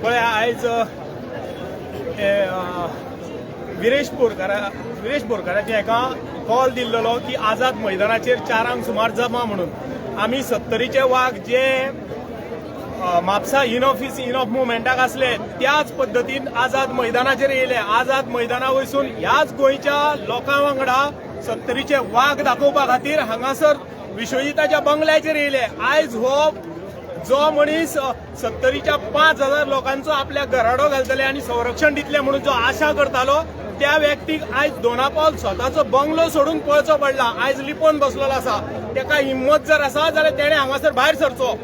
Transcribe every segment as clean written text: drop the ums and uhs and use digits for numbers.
पळय आयज विरेश बोरकाराची एका कॉल दिल्लो की आझाद मैदानाचेर 4 सुमार जमा म्हणून आमी 70चे वाघ जे म्हापसा इन ऑफ मुवमेंटाक आसले त्याच पद्दतीन आझाद मैदानाचेर येयले. आझाद मैदाना वयसून ह्याच गोंयच्या लोकां वांगडा 70चे वाघ दाखोवपा खातीर हांगासर विश्वजिताच्या बंगल्याचेर येयले. आयज हो जो मनीस 70च्या 5,000 लोकांचो आपल्या घराडो घालतले आणि संरक्षण दितले म्हणून जो आशा करतालो त्या व्यक्तीक आयज दोनापावल स्वताचो बंगलो सोडून पळचो पडला. आयज लिपोवन बसलेलो आसा. तेका हिम्मत जर आसा जाल्यार तेणे हांगासर भायर सरचो.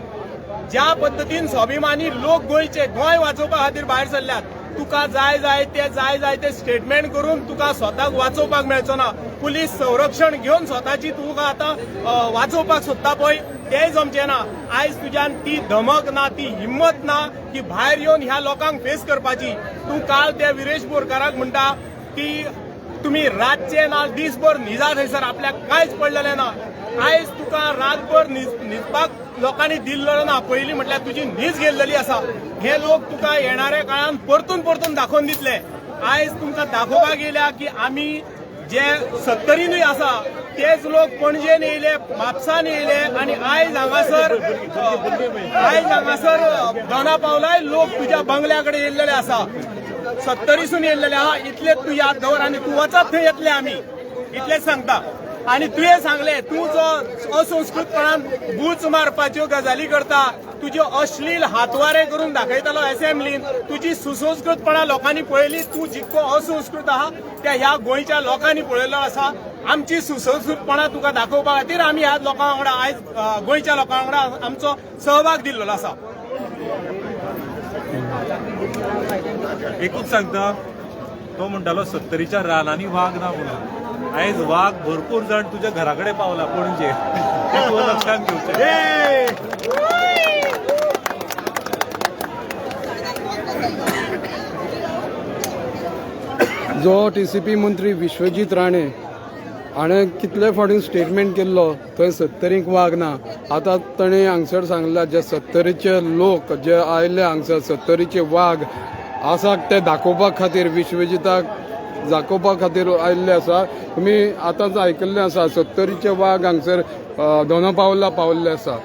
ज्या पद्दतीन स्वाभिमानी लोक गोंय वाचोवपा खातीर भायर सरल्यात. तुका जाय ते स्टेटमेंट करून तुका स्वताक वाचोवपाक मेळचो ना. पुलीस संरक्षण घेवन स्वताची तुका आतां वाचोवपाक सोदता पळय तेंय जमचें ना. आयज तुज्यान ती धमक ना, ती हिम्मत ना की भायर येवन ह्या लोकांक फेस करपाची. तूं काल त्या विरेश बोरकाराक म्हणटा की तुमी रातचे ना दीसभर न्हिजा थंयसर आपल्याक कांयच पडलेलें ना. आयज तुका रातभर न्हिदपाक लोकांनी दिल्लो ना. पयलीं म्हटल्यार तुजी न्हीज गेल्लेली आसा. हे लोक तुका येणाऱ्या काळान परतून दाखोवन दितले. आयज तुमकां दाखोवपाक येयल्या की आमी जे 70नीय आसा तेच लोक पणजेन येयले, म्हापसान येयले आणि आयज हांगासर दोनापावलाय लोक तुज्या बंगल्या कडेन येयल्लेले आसा. 70सून येयल्लेले आहा. इतले तूं याद दवर आनी तूं वचत थंय येतले आमी इतलेच सांगता. आणि तुवें सांगले तूं जो असंस्कृतपणान बूच मारपाच्यो गजाली करता, तुज्यो अश्लील हातवारे करून दाखयतालो असेंब्लीन, तुजी सुसंस्कृतपणां लोकांनी पळयली. तूं जितको असंस्कृत आहा त्या ह्या गोंयच्या लोकांनी पळयल्लो आसा. आमची सुसंस्कृतपणां तुका दाखोवपा खातीर आमी ह्या लोकां वांगडा आयज गोंयच्या लोकां वांगडा आमचो सहभाग दिल्लो आसा. एकूच सांगता, तो म्हणटालो 70च्या रानांनी वाघ ना म्हणून. आयज वाघ भरपूर जाण तुज्या घरा कडेन पावला पणजे. लक्षात घेवचें. जो TCP मंत्री विश्वजीत राणे हाणें कितले फावटी स्टेटमेंट केल्लो थंय 70क वाघ ना. आतां ताणें हांगसर सांगला जे 70चे लोक जे आयले हांगसर 70चे वाघ आसा ते दाखोवपा खातीर विश्वजिताक दाखोवपा खातीर आयिल्ले आसा. तुमी आतांच आयकल्लें आसा 70चे वाघ हांगसर दोनापावला पावल्ले आसा.